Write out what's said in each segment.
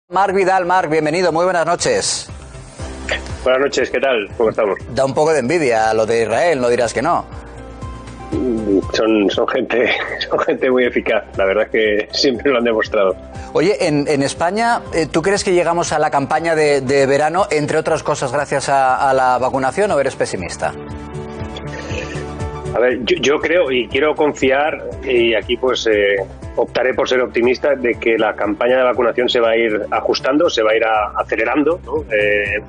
Marc Vidal. Marc, bienvenido, muy buenas noches. Buenas noches, ¿qué tal? ¿Cómo estamos? Da un poco de envidia lo de Israel, no dirás que no. Son gente muy eficaz, la verdad es que siempre lo han demostrado. Oye, en España, ¿tú crees que llegamos a la campaña de verano, entre otras cosas, gracias a la vacunación, o eres pesimista? A ver, yo creo y quiero confiar, y aquí pues optaré por ser optimista, de que la campaña de vacunación se va a ir ajustando, se va a ir acelerando, ¿no?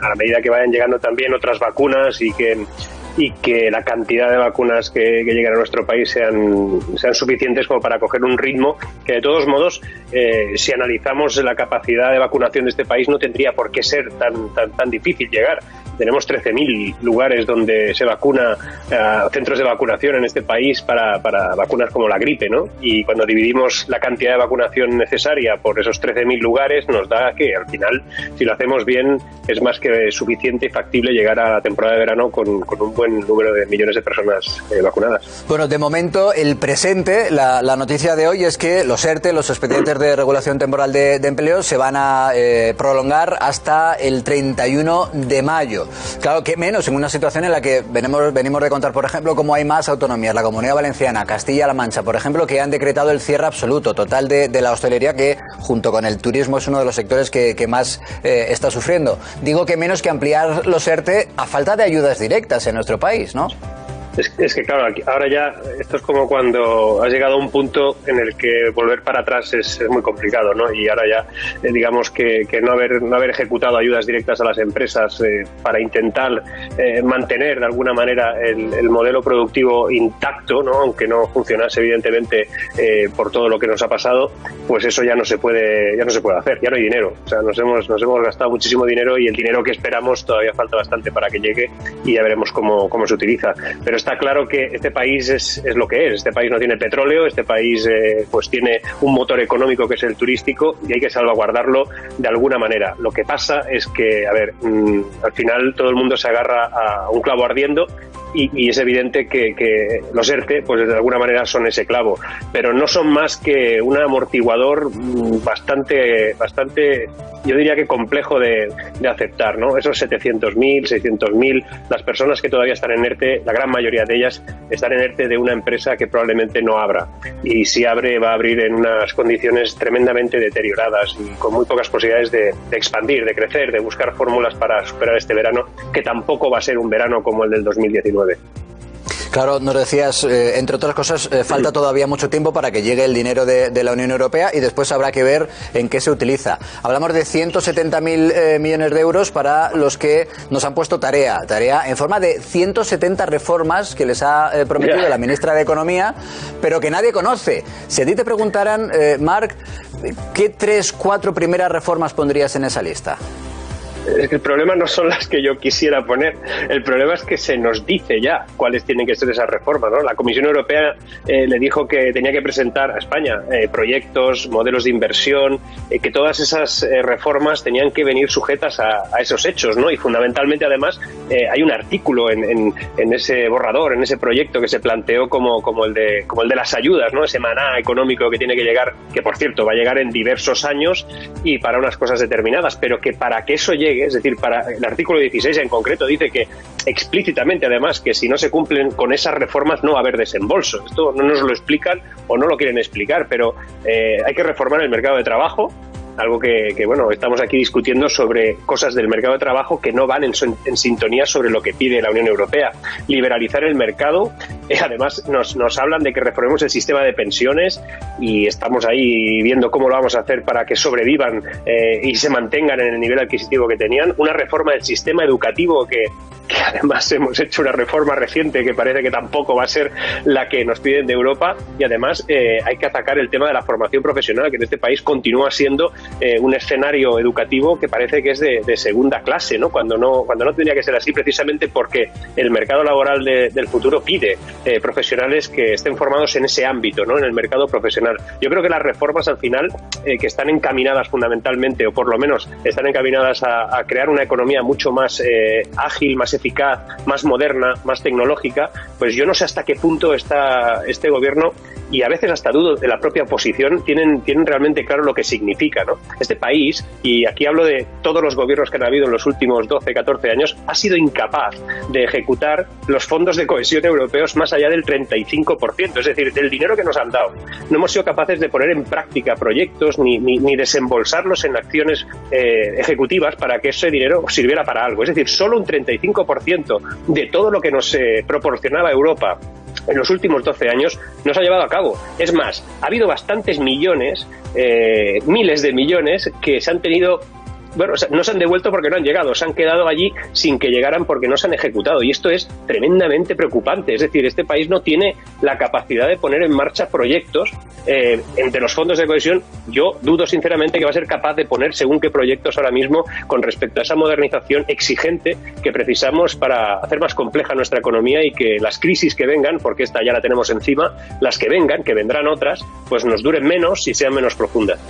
A la medida que vayan llegando también otras vacunas y que la cantidad de vacunas que lleguen a nuestro país sean suficientes como para coger un ritmo que, de todos modos, si analizamos la capacidad de vacunación de este país, no tendría por qué ser tan difícil llegar. Tenemos 13.000 lugares donde se vacuna, centros de vacunación en este país para vacunas como la gripe, ¿no? Y cuando dividimos la cantidad de vacunación necesaria por esos 13.000 lugares, nos da que, al final, si lo hacemos bien, es más que suficiente y factible llegar a la temporada de verano con un buen número de millones de personas vacunadas. Bueno, de momento, el presente, la noticia de hoy es que los ERTE, los expedientes de regulación temporal de empleo, se van a prolongar hasta el 31 de mayo. Claro, que menos en una situación en la que venimos de contar, por ejemplo, cómo hay más autonomías, la Comunidad Valenciana, Castilla-La Mancha, por ejemplo, que han decretado el cierre absoluto, total de la hostelería, que junto con el turismo es uno de los sectores que más está sufriendo. Digo que menos que ampliar los ERTE a falta de ayudas directas en nuestro país, ¿no? Es que claro, ahora ya esto es como cuando has llegado a un punto en el que volver para atrás es muy complicado, ¿no? Y ahora ya digamos que no haber ejecutado ayudas directas a las empresas para intentar mantener de alguna manera el modelo productivo intacto, ¿no? Aunque no funcionase evidentemente por todo lo que nos ha pasado, pues eso ya no se puede hacer, ya no hay dinero. O sea, nos hemos gastado muchísimo dinero, y el dinero que esperamos todavía falta bastante para que llegue, y ya veremos cómo se utiliza. Pero está claro que este país es lo que es. Este país no tiene petróleo, este país pues tiene un motor económico que es el turístico, y hay que salvaguardarlo de alguna manera. Lo que pasa es que, al final todo el mundo se agarra a un clavo ardiendo, y es evidente que los ERTE, pues de alguna manera son ese clavo, pero no son más que un amortiguador bastante, yo diría que complejo de aceptar, ¿no? Esos 700.000, 600.000, las personas que todavía están en ERTE, la gran mayoría de ellas están en ERTE de una empresa que probablemente no abra, y si abre, va a abrir en unas condiciones tremendamente deterioradas y con muy pocas posibilidades de expandir, de crecer, de buscar fórmulas para superar este verano, que tampoco va a ser un verano como el del 2019. Claro, nos decías, entre otras cosas, falta todavía mucho tiempo para que llegue el dinero de la Unión Europea, y después habrá que ver en qué se utiliza. Hablamos de 170.000 millones de euros para los que nos han puesto tarea en forma de 170 reformas que les ha prometido la ministra de Economía, pero que nadie conoce. Si a ti te preguntaran, Marc, ¿qué 3, 4 primeras reformas pondrías en esa lista? El problema no son las que yo quisiera poner, el problema es que se nos dice ya cuáles tienen que ser esas reformas, ¿no? La Comisión Europea le dijo que tenía que presentar a España proyectos, modelos de inversión, que todas esas reformas tenían que venir sujetas a esos hechos, ¿no? Y fundamentalmente, además, hay un artículo en ese borrador, en ese proyecto, que se planteó como el de las ayudas, ¿no? Ese maná económico que tiene que llegar, que por cierto va a llegar en diversos años y para unas cosas determinadas, pero que para que eso llegue, es decir, para el artículo 16 en concreto dice que explícitamente, además, que si no se cumplen con esas reformas no va a haber desembolso. Esto no nos lo explican o no lo quieren explicar, pero hay que reformar el mercado de trabajo, algo que bueno, estamos aquí discutiendo sobre cosas del mercado de trabajo que no van en sintonía sobre lo que pide la Unión Europea. Liberalizar el mercado, además nos hablan de que reformemos el sistema de pensiones, y estamos ahí viendo cómo lo vamos a hacer para que sobrevivan y se mantengan en el nivel adquisitivo que tenían. Una reforma del sistema educativo que además hemos hecho una reforma reciente que parece que tampoco va a ser la que nos piden de Europa, y además hay que atacar el tema de la formación profesional, que en este país continúa siendo un escenario educativo que parece que es de segunda clase, ¿no? Cuando no tendría que ser así, precisamente porque el mercado laboral del futuro pide profesionales que estén formados en ese ámbito, ¿no? En el mercado profesional. Yo creo que las reformas, al final, que están encaminadas fundamentalmente, o por lo menos están encaminadas a crear una economía mucho más ágil, más eficaz, más moderna, más tecnológica, pues yo no sé hasta qué punto está este gobierno y a veces hasta dudo de la propia oposición, tienen realmente claro lo que significa, ¿no? Este país, y aquí hablo de todos los gobiernos que han habido en los últimos 12, 14 años, ha sido incapaz de ejecutar los fondos de cohesión europeos más allá del 35%, es decir, del dinero que nos han dado. No hemos sido capaces de poner en práctica proyectos ni desembolsarlos en acciones ejecutivas para que ese dinero sirviera para algo. Es decir, solo un 35% de todo lo que nos proporcionaba Europa en los últimos 12 años no se ha llevado a cabo. Es más, ha habido bastantes millones, miles de millones que se han tenido... Bueno, no se han devuelto porque no han llegado, se han quedado allí sin que llegaran porque no se han ejecutado. Y esto es tremendamente preocupante. Es decir, este país no tiene la capacidad de poner en marcha proyectos. Entre los fondos de cohesión, yo dudo sinceramente que va a ser capaz de poner según qué proyectos ahora mismo con respecto a esa modernización exigente que precisamos para hacer más compleja nuestra economía y que las crisis que vengan, porque esta ya la tenemos encima, las que vengan, que vendrán otras, pues nos duren menos y sean menos profundas.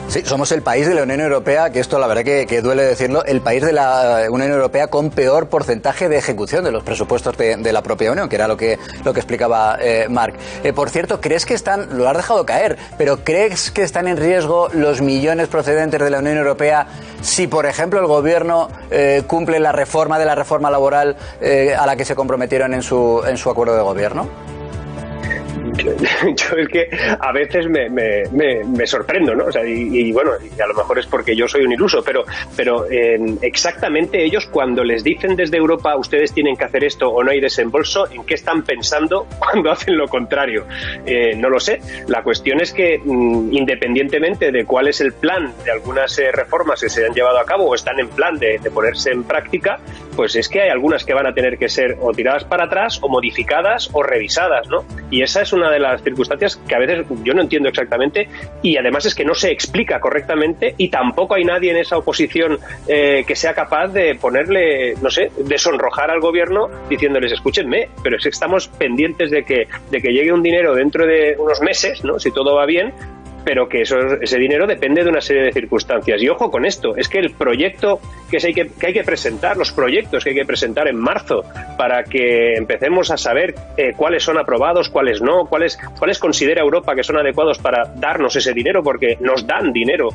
Sí, somos el país de la Unión Europea, que esto la verdad que duele decirlo, el país de la Unión Europea con peor porcentaje de ejecución de los presupuestos de la propia Unión, que era lo que explicaba Marc. Por cierto, ¿crees que están, lo has dejado caer, pero crees que están en riesgo los millones procedentes de la Unión Europea si, por ejemplo, el gobierno cumple la reforma laboral a la que se comprometieron en su acuerdo de gobierno? Yo es que a veces me sorprendo, ¿no? O sea, y bueno, y a lo mejor es porque yo soy un iluso, pero exactamente ellos cuando les dicen desde Europa ustedes tienen que hacer esto o no hay desembolso, ¿en qué están pensando cuando hacen lo contrario? No lo sé. La cuestión es que independientemente de cuál es el plan de algunas reformas que se han llevado a cabo o están en plan de ponerse en práctica, pues es que hay algunas que van a tener que ser o tiradas para atrás o modificadas o revisadas, ¿no? Y esa es una de las circunstancias que a veces yo no entiendo exactamente y además es que no se explica correctamente y tampoco hay nadie en esa oposición que sea capaz de ponerle, no sé, de sonrojar al gobierno diciéndoles escúchenme, pero es que estamos pendientes de que llegue un dinero dentro de unos meses, ¿no? Si todo va bien, pero que ese dinero depende de una serie de circunstancias. Y ojo con esto, es que el proyecto que hay que presentar, los proyectos que hay que presentar en marzo para que empecemos a saber cuáles son aprobados, cuáles no, cuáles considera Europa que son adecuados para darnos ese dinero, porque nos dan dinero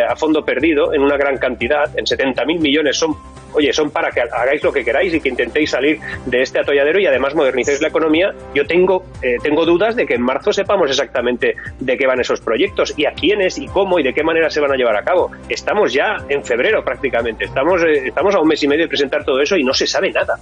a fondo perdido en una gran cantidad, en 70.000 millones son para que hagáis lo que queráis y que intentéis salir de este atolladero y además modernicéis la economía. Yo tengo dudas de que en marzo sepamos exactamente de qué van esos proyectos y a quiénes y cómo y de qué manera se van a llevar a cabo. Estamos ya en febrero prácticamente, estamos a un mes y medio de presentar todo eso y no se sabe nada.